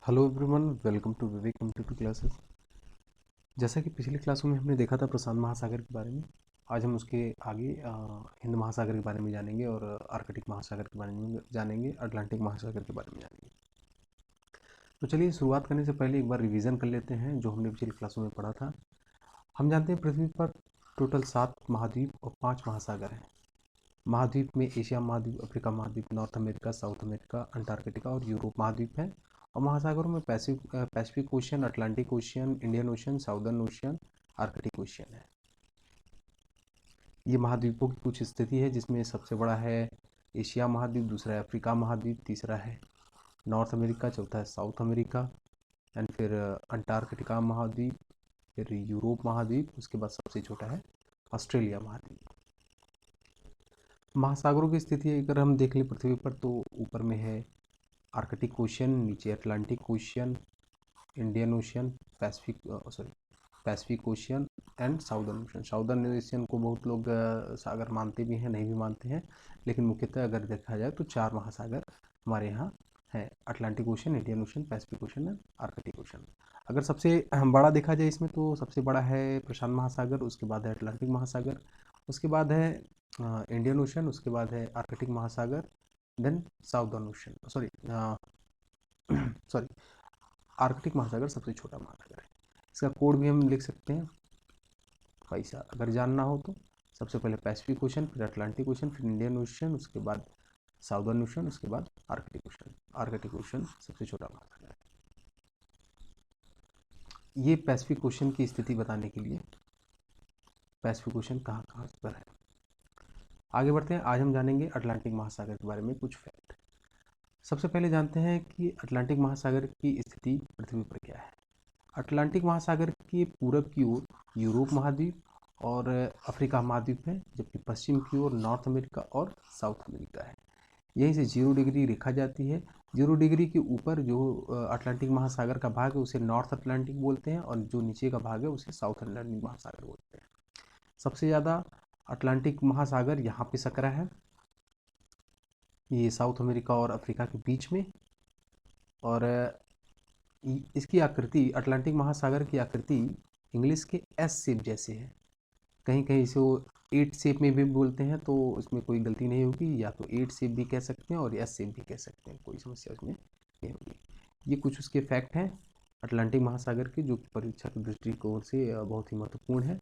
Hello everyone, welcome to Vivek computer classes. जैसा कि पिछली क्लासों में हमने देखा था प्रशांत महासागर के बारे में, आज हम उसके आगे हिंद महासागर के बारे में जानेंगे और आर्कटिक महासागर के बारे में जानेंगे, अटलांटिक महासागर के बारे में जानेंगे। तो चलिए शुरुआत करने से पहले एक बार रिवीजन कर लेते हैं जो हमने पिछली क्लासों में पढ़ा था। हम जानते हैं पृथ्वी पर टोटल 7 महाद्वीप और 5 महासागर हैं। महाद्वीप में एशिया महाद्वीप, अफ्रीका महाद्वीप, north America, south America, Antarctica और यूरोप महाद्वीप है। और महासागरों में Pacific ocean, Atlantic ocean, Indian ocean, southern ocean, Arctic ocean है। ये महाद्वीपों की कुछ स्थिति है जिसमें सबसे बड़ा है एशिया महाद्वीप, दूसरा है अफ्रीका महाद्वीप, तीसरा है नॉर्थ अमेरिका, चौथा है साउथ अमेरिका, एंड फिर अंटार्कटिका महाद्वीप, फिर यूरोप महाद्वीप, उसके बाद सबसे छोटा है ऑस्ट्रेलिया महाद्वीप। महासागरों की स्थिति अगर हम देख लें पृथ्वी पर तो ऊपर में है आर्कटिक ओशियन, नीचे Atlantic ocean, Indian ocean, Pacific ocean and southern ocean. Southern ocean को बहुत लोग सागर मानते भी हैं, नहीं भी मानते हैं, लेकिन मुख्यतः अगर देखा जाए तो 4 महासागर हमारे यहाँ हैं: Atlantic ocean, Indian ocean, Pacific ocean and Arctic ocean. अगर सबसे बड़ा देखा जाए इसमें तो सबसे बड़ा है प्रशांत महासागर, उसके बाद है अटलांटिक महासागर, उसके बाद है इंडियन ओशन, उसके बाद है आर्कटिक महासागर, then Southern Ocean, sorry Arctic महासागर सबसे छोटा महासागर है। इसका कोड भी हम लिख सकते हैं पैसा, अगर जानना हो तो। सबसे पहले पैसिफिक ओशन, फिर अटलांटिक ओशन, फिर इंडियन ओशन, उसके बाद साउदर्न ओशन, उसके बाद आर्कटिक ओशन। आर्कटिक ओशन सबसे छोटा महासागर है। ये पैसिफिक ओशन की स्थिति बताने के लिए पैसिफिक ओशन कहाँ कहाँ पर है। आगे बढ़ते हैं, आज हम जानेंगे अटलांटिक महासागर के बारे में कुछ फैक्ट। सबसे पहले जानते हैं कि अटलांटिक महासागर की स्थिति पृथ्वी पर क्या है। अटलांटिक महासागर के पूरब की ओर यूरोप महाद्वीप और अफ्रीका महाद्वीप है, जबकि पश्चिम की ओर नॉर्थ अमेरिका और साउथ अमेरिका है। यहीं से 0 डिग्री रेखा जाती है। 0 डिग्री के ऊपर जो अटलांटिक महासागर का भाग है उसे नॉर्थ अटलांटिक बोलते हैं, और जो नीचे का भाग है उसे साउथ अटलांटिक महासागर बोलते हैं। सबसे ज़्यादा अटलांटिक महासागर यहाँ पे सकरा है, ये साउथ अमेरिका और अफ्रीका के बीच में। और इसकी आकृति, अटलांटिक महासागर की आकृति इंग्लिश के एस शेप जैसे है। कहीं कहीं इसे वो 8 शेप में भी बोलते हैं, तो इसमें कोई गलती नहीं होगी, या तो 8 शेप भी कह सकते हैं और एस शेप भी कह सकते हैं, कोई समस्या उसमें नहीं होगी। ये कुछ उसके फैक्ट हैं अटलांटिक महासागर के, जो परीक्षा के दृष्टिकोण से बहुत ही महत्वपूर्ण है।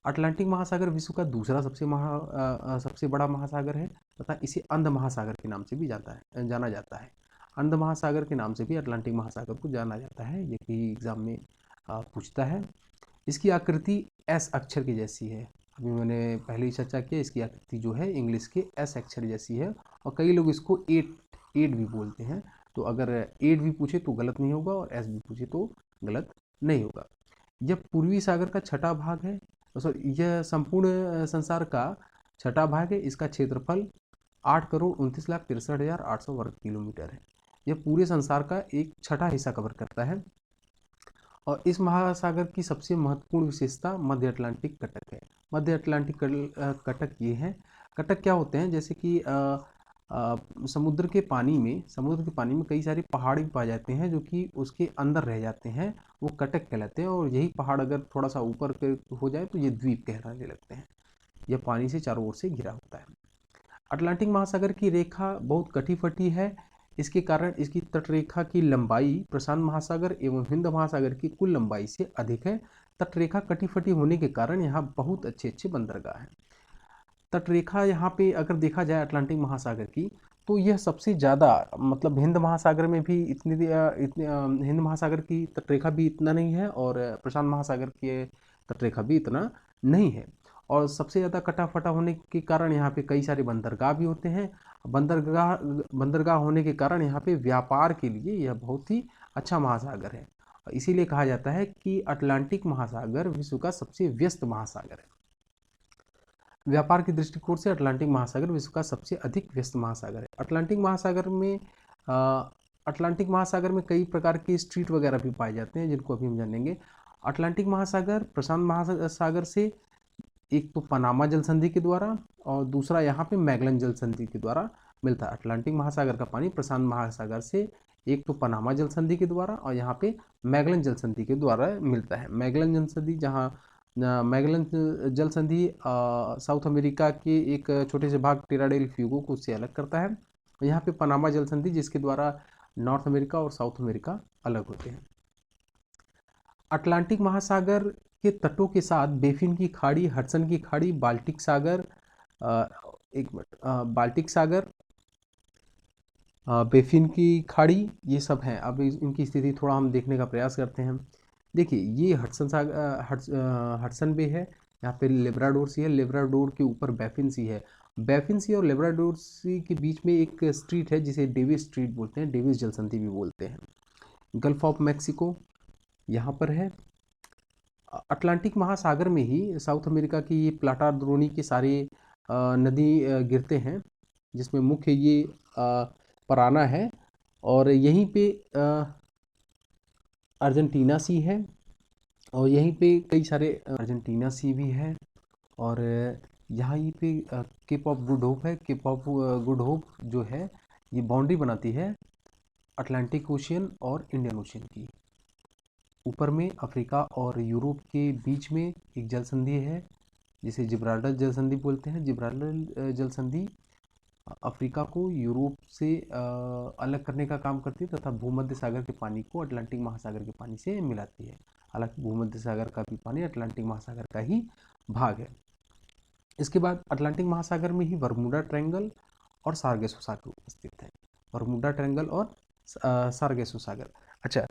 अटलांटिक महासागर विश्व का दूसरा सबसे बड़ा महासागर है तथा इसे अंध महासागर के नाम से भी जाना जाता है। अंध महासागर के नाम से भी अटलांटिक महासागर को जाना जाता है, ये कि एग्जाम में पूछता है। इसकी आकृति एस अक्षर की जैसी है। अभी मैंने पहले ही चर्चा किया, इसकी आकृति जो है इंग्लिश के एस अक्षर जैसी है, और कई लोग इसको एट भी बोलते हैं। तो अगर 8 भी पूछे तो गलत नहीं होगा, और एस भी पूछे तो गलत नहीं होगा। यह पूर्वी सागर का छठा भाग है, सॉरी यह संपूर्ण संसार का छठा भाग है। इसका क्षेत्रफल 8,29,63,800 वर्ग किलोमीटर है। यह पूरे संसार का एक छठा हिस्सा कवर करता है। और इस महासागर की सबसे महत्वपूर्ण विशेषता मध्य अटलांटिक कटक है। मध्य अटलांटिक कटक ये हैं। कटक क्या होते हैं, जैसे कि समुद्र के पानी में कई सारे पहाड़ भी पाए जाते हैं जो कि उसके अंदर रह जाते हैं, वो कटक कहलाते हैं। और यही पहाड़ अगर थोड़ा सा ऊपर हो जाए तो ये द्वीप कहलाने लगते हैं। यह पानी से चारों ओर से घिरा होता है। अटलांटिक महासागर की रेखा बहुत कटी फटी है, इसके कारण इसकी तटरेखा की लंबाई प्रशांत महासागर एवं हिंद महासागर की कुल लंबाई से अधिक है। तटरेखा कटी फटी होने के कारण यहाँ बहुत अच्छे अच्छे बंदरगाह हैं। तटरेखा यहाँ पे अगर देखा जाए अटलांटिक महासागर की, तो यह सबसे ज़्यादा, मतलब हिंद महासागर में भी हिंद महासागर की तटरेखा भी इतना नहीं है, और प्रशांत महासागर की तटरेखा भी इतना नहीं है। और सबसे ज़्यादा कटा फटा होने के कारण यहाँ पे कई सारे बंदरगाह भी होते हैं। बंदरगाह होने के कारण यहाँ पे व्यापार के लिए यह बहुत ही अच्छा महासागर है। इसीलिए कहा जाता है कि अटलांटिक महासागर विश्व का सबसे व्यस्त महासागर है। व्यापार के दृष्टिकोण से अटलांटिक महासागर विश्व का सबसे अधिक व्यस्त महासागर है। अटलांटिक महासागर में कई प्रकार के स्ट्रीट वगैरह भी पाए जाते हैं, जिनको अभी हम जानेंगे। अटलांटिक महासागर प्रशांत महासागर से एक तो पनामा जल संधि के द्वारा, और दूसरा यहाँ पे मैगलन जल संधि के द्वारा मिलता है। अटलांटिक महासागर का पानी प्रशांत महासागर से एक तो पनामा जल संधि के द्वारा और यहाँ पे मैगलन जल संधि के द्वारा मिलता है। मैगलन जल संधि जहाँ मैगलन जल संधि साउथ अमेरिका के एक छोटे से भाग टेरा डेल फ्यूगो को उससे अलग करता है। यहाँ पे पनामा जल संधि जिसके द्वारा नॉर्थ अमेरिका और साउथ अमेरिका अलग होते हैं। अटलांटिक महासागर के तटों के साथ बेफिन की खाड़ी, हडसन की खाड़ी, बाल्टिक सागर, बाल्टिक सागर, बेफिन की खाड़ी, ये सब हैं। अब इनकी स्थिति थोड़ा हम देखने का प्रयास करते हैं। देखिए ये हडसन सागर, हडसन बे है, यहाँ पे लेब्राडोर सी है, लेब्राडोर के ऊपर बैफिन सी है। बैफिन सी और लेब्राडोर सी के बीच में एक स्ट्रीट है जिसे डेविस स्ट्रीट बोलते हैं, डेविस जलसंधि भी बोलते हैं। गल्फ ऑफ मैक्सिको यहाँ पर है। अटलांटिक महासागर में ही साउथ अमेरिका की ये प्लाटा द्रोणी के सारे नदी गिरते हैं, जिसमें मुख्य ये पराना है, और यहीं पे अर्जेंटीना सी है, और यहीं पे कई सारे अर्जेंटीना सी भी है, और यहाँ पे केप ऑफ गुड होप है। केप ऑफ गुड होप जो है ये बाउंड्री बनाती है अटलांटिक ओशियन और इंडियन ओशियन की। ऊपर में अफ्रीका और यूरोप के बीच में एक जल संधि है जिसे जिब्राल्टर जल संधि बोलते हैं। जिब्राल्टर जल संधि अफ्रीका को यूरोप से अलग करने का काम करती है तथा भूमध्य सागर के पानी को अटलांटिक महासागर के पानी से मिलाती है। हालांकि भूमध्य सागर का भी पानी अटलांटिक महासागर का ही भाग है। इसके बाद अटलांटिक महासागर में ही बरमूडा ट्रायंगल और सारगेसो सागर उपस्थित है। बरमूडा ट्रायंगल और सारगेसो सागर। अच्छा,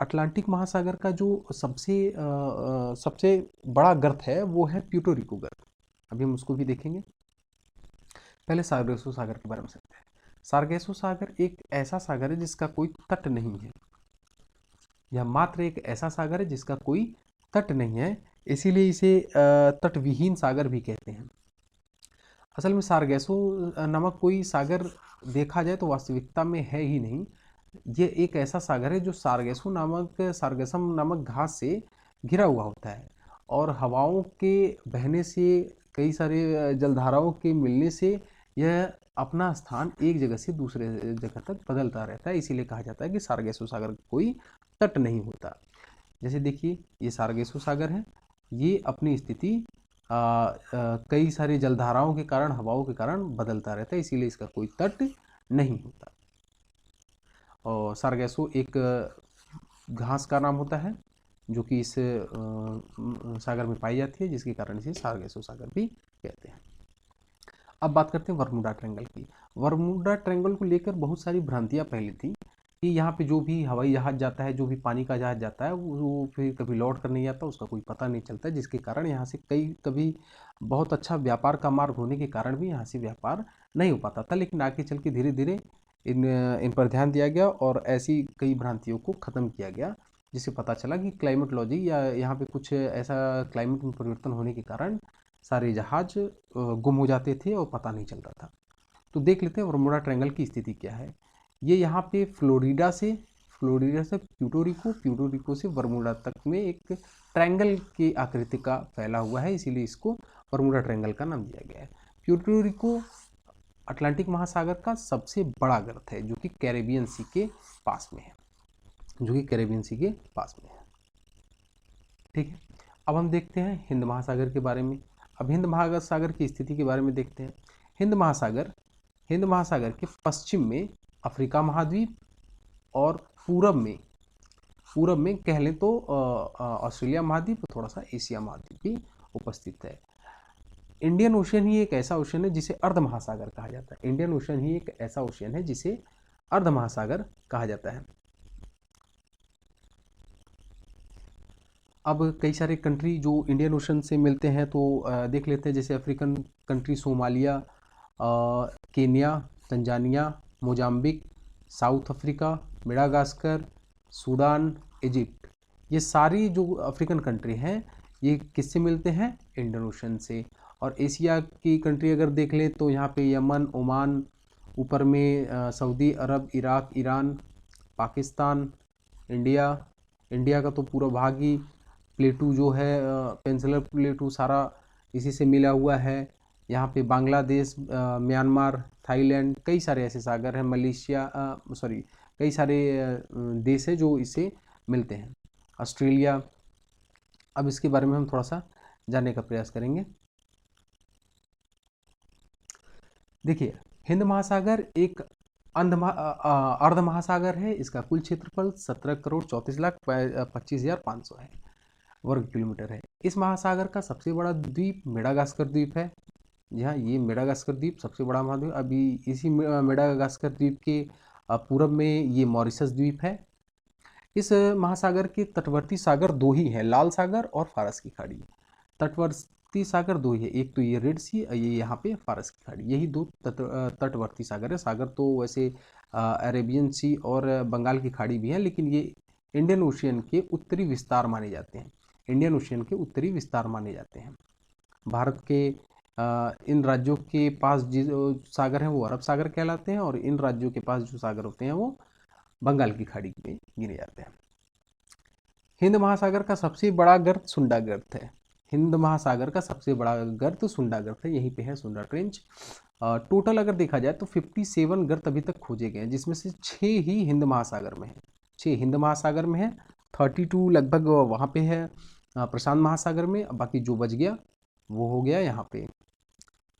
अटलांटिक महासागर का जो सबसे बड़ा गर्त है वो है प्यूर्टो रिको गर्त। अभी हम उसको भी देखेंगे। पहले सारगेसो सागर के बारे में समझते हैं। सारगेसो सागर एक ऐसा सागर है जिसका कोई तट नहीं है। यह मात्र एक ऐसा सागर है जिसका कोई तट नहीं है, इसीलिए इसे तटविहीन सागर भी कहते हैं। असल में सारगेसो नामक कोई सागर देखा जाए तो वास्तविकता में है ही नहीं। ये एक ऐसा सागर है जो सारगेसम नामक घास से घिरा हुआ होता है, और हवाओं के बहने से, कई सारे जलधाराओं के मिलने से यह अपना स्थान एक जगह से दूसरे जगह तक बदलता रहता है। इसीलिए कहा जाता है कि सारगेसो सागर का कोई तट नहीं होता। जैसे देखिए ये सारगेसो सागर है, ये अपनी स्थिति कई सारे जलधाराओं के कारण, हवाओं के कारण बदलता रहता है, इसीलिए इसका कोई तट नहीं होता। और सारगेसो एक घास का नाम होता है जो कि इस सागर में पाई जाती है, जिसके कारण इसे सारगेसो सागर भी कहते हैं। अब बात करते हैं बरमूडा ट्रायंगल की। बरमूडा ट्रायंगल को लेकर बहुत सारी भ्रांतियां पहले थी कि यहाँ पे जो भी हवाई जहाज जाता है, जो भी पानी का जहाज जाता है, वो फिर कभी लौट कर नहीं आता, उसका कोई पता नहीं चलता, जिसके कारण यहाँ से कभी बहुत अच्छा व्यापार का मार्ग होने के कारण भी यहाँ से व्यापार नहीं हो पाता था। लेकिन आगे चल के धीरे धीरे इन पर ध्यान दिया गया और ऐसी कई भ्रांतियों को ख़त्म किया गया, जिससे पता चला कि क्लाइमेटोलॉजी या यहाँ पे कुछ ऐसा क्लाइमेट में परिवर्तन होने के कारण सारे जहाज गुम हो जाते थे और पता नहीं चलता था। तो देख लेते हैं बरमूडा ट्रायंगल की स्थिति क्या है। ये यहाँ पे फ्लोरिडा से प्यूर्टो रिको से बरमूडा तक में एक ट्रायंगल की आकृति का फैला हुआ है, इसीलिए इसको बरमूडा ट्रायंगल का नाम दिया गया है। प्यूर्टो रिको अटलांटिक महासागर का सबसे बड़ा गर्त है जो कि कैरेबियन सी के पास में है, ठीक है। अब हम देखते हैं हिंद महासागर के बारे में। अब हिंद महासागर की स्थिति के बारे में देखते हैं। हिंद महासागर के पश्चिम में अफ्रीका महाद्वीप और पूरब में कह लें तो ऑस्ट्रेलिया महाद्वीप और थोड़ा सा एशिया महाद्वीप भी उपस्थित है। इंडियन ओशियन ही एक ऐसा ओशियन है जिसे अर्ध महासागर कहा जाता है। इंडियन ओशियन ही एक ऐसा ओशियन है जिसे अर्ध महासागर कहा जाता है। अब कई सारे कंट्री जो इंडियन ओशन से मिलते हैं तो देख लेते हैं। जैसे African country Somalia, Kenya, Tanzania, Mozambique, south Africa, Madagascar, Sudan, Egypt, ये सारी जो अफ्रीकन कंट्री हैं ये किससे मिलते हैं? इंडियन ओशन से। और एशिया की कंट्री अगर देख लें तो यहाँ पे यमन, ओमान, ऊपर में सऊदी अरब, इराक, ईरान, पाकिस्तान, इंडिया का तो पूरा भाग ही प्लेटू जो है पेंसिलर प्लेटू सारा इसी से मिला हुआ है। यहाँ पे बांग्लादेश, म्यांमार, थाईलैंड, कई सारे ऐसे सागर हैं। कई सारे देश है जो इससे मिलते हैं, ऑस्ट्रेलिया। अब इसके बारे में हम थोड़ा सा जानने का प्रयास करेंगे। देखिए, हिंद महासागर एक अर्ध महासागर है। इसका कुल क्षेत्रफल 17,34,25,500 है वर्ग किलोमीटर है। इस महासागर का सबसे बड़ा द्वीप मेडागास्कर द्वीप है। जी हाँ, ये मेडागास्कर द्वीप सबसे बड़ा महाद्वीप। अभी इसी मेडागास्कर द्वीप के पूरब में ये मॉरिशस द्वीप है। इस महासागर के तटवर्ती सागर दो ही हैं, लाल सागर और फारस की खाड़ी। तटवर्ती सागर दो ही है, एक तो ये रेड सी, ये यहाँ पे फारस की खाड़ी, यही दो तटवर्ती सागर है। सागर तो वैसे अरेबियन सी और बंगाल की खाड़ी भी है, लेकिन ये इंडियन ओशियन के उत्तरी विस्तार माने जाते हैं। इंडियन ओशियन के उत्तरी विस्तार माने जाते हैं। भारत के इन राज्यों के पास जो सागर हैं वो अरब सागर कहलाते हैं, और इन राज्यों के पास जो सागर होते हैं वो बंगाल की खाड़ी में गिने जाते हैं। हिंद महासागर का सबसे बड़ा गर्त सुंडा गर्त है। हिंद महासागर का सबसे बड़ा गर्त सुंडा गर्त है, यहीं पे है सुंडा ट्रेंच। टोटल अगर देखा जाए तो 57 गर्त अभी तक खोजे गए हैं, जिसमें से 6 ही हिंद महासागर में है। 6 हिंद महासागर में है, 32 लगभग वहाँ पे है प्रशांत महासागर में, बाकी जो बच गया वो हो गया यहाँ पे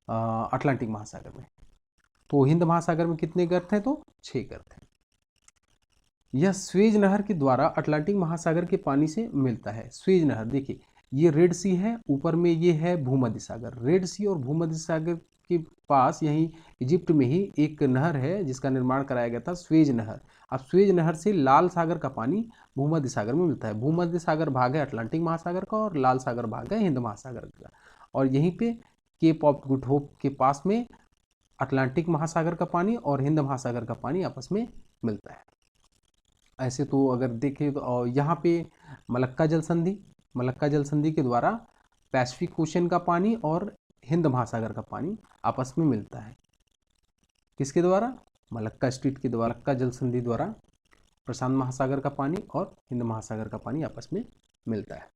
अटलांटिक महासागर में। तो हिंद महासागर में कितने गर्त हैं? तो 6 गर्त हैं। यह स्वेज नहर के द्वारा अटलांटिक महासागर के पानी से मिलता है। स्वेज नहर, देखिए ये रेड सी है, ऊपर में ये है भूमध्य सागर। रेड सी और भूमध्य सागर के पास यहीं इजिप्ट में ही एक नहर है जिसका निर्माण कराया गया था, स्वेज नहर। अब स्वेज नहर से लाल सागर का पानी भूमध्य सागर में मिलता है। भूमध्य सागर भाग है अटलांटिक महासागर का और लाल सागर भाग है हिंद महासागर का, और यहीं पे केप ऑफ गुड होप के पास में अटलांटिक महासागर का पानी और हिंद महासागर का पानी आपस में मिलता है। ऐसे तो अगर देखें तो यहाँ पे मलक्का जल संधि के द्वारा पैसिफिक ओशन का पानी और हिंद महासागर का पानी आपस में मिलता है। किसके द्वारा? मलक्का स्ट्रीट के द्वारा, मलक्का जल संधि द्वारा प्रशांत महासागर का पानी और हिंद महासागर का पानी आपस में मिलता है।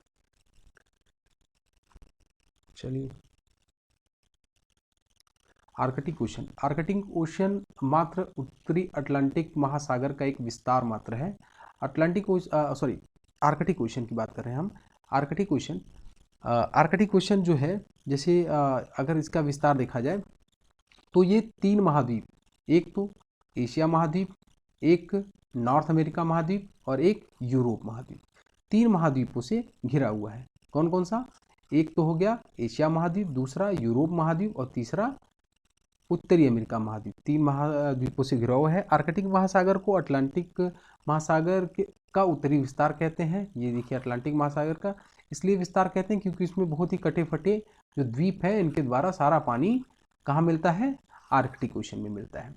चलिए, आर्कटिक ओशन। आर्कटिक ओशन मात्र उत्तरी अटलांटिक महासागर का एक विस्तार मात्र है। आर्कटिक ओशन की बात कर रहे हैं हम। आर्कटिक ओशन जो है, जैसे अगर इसका विस्तार देखा जाए तो ये 3 महाद्वीप, एक तो एशिया महाद्वीप, एक नॉर्थ अमेरिका महाद्वीप और एक यूरोप महाद्वीप, 3 महाद्वीपों से घिरा हुआ है। कौन कौन सा? एक तो हो गया एशिया महाद्वीप, दूसरा यूरोप महाद्वीप और तीसरा उत्तरी अमेरिका महाद्वीप। 3 महाद्वीपों से घिरा हुआ है। आर्कटिक महासागर को अटलांटिक महासागर का उत्तरी विस्तार कहते हैं। ये देखिए अटलांटिक महासागर का इसलिए विस्तार कहते हैं क्योंकि इसमें बहुत ही कटे फटे जो द्वीप है, इनके द्वारा सारा पानी कहाँ मिलता है? आर्कटिक ओशन में मिलता है।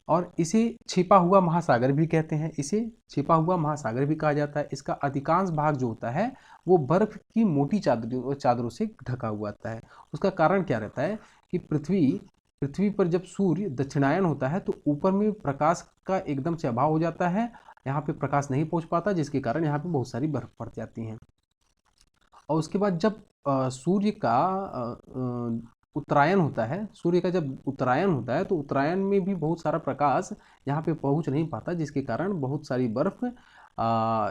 और इसे छिपा हुआ महासागर भी कहते हैं। इसे छिपा हुआ महासागर भी कहा जाता है। इसका अधिकांश भाग जो होता है वो बर्फ की मोटी चादरों से ढका हुआ होता है। उसका कारण क्या रहता है कि पृथ्वी पर जब सूर्य दक्षिणायन होता है तो ऊपर में प्रकाश का एकदम से अभाव हो जाता है, यहाँ पे प्रकाश नहीं पहुँच पाता, जिसके कारण यहाँ पे बहुत सारी बर्फ पड़ जाती हैं। और उसके बाद जब सूर्य का उत्तरायण होता है, तो उत्तरायण में भी बहुत सारा प्रकाश यहाँ पे पहुँच नहीं पाता, जिसके कारण बहुत सारी बर्फ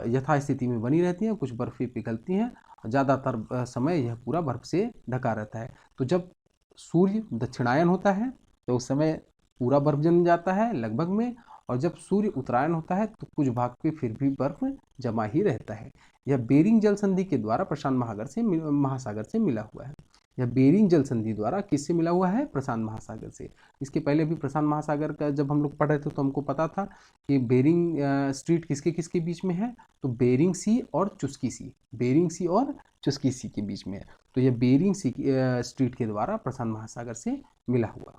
यथास्थिति में बनी रहती हैं, कुछ बर्फें पिघलती हैं, ज़्यादातर समय यह पूरा बर्फ से ढका रहता है। तो जब सूर्य दक्षिणायन होता है तो उस समय पूरा बर्फ जम जाता है लगभग में, और जब सूर्य उत्तरायण होता है तो कुछ भाग पे फिर भी बर्फ जमा ही रहता है। यह बेरिंग जल संधि के द्वारा प्रशांत महासागर से मिला हुआ है। यह बेरिंग जल संधि द्वारा किससे मिला हुआ है? प्रशांत महासागर से। इसके पहले भी प्रशांत महासागर का जब हम लोग पढ़ रहे थे तो हमको पता था कि बेरिंग स्ट्रीट किसके किसके बीच में है? तो बेरिंग सी और चुस्की सी के बीच में है। तो यह बेरिंग सी स्ट्रीट के द्वारा प्रशांत महासागर से मिला हुआ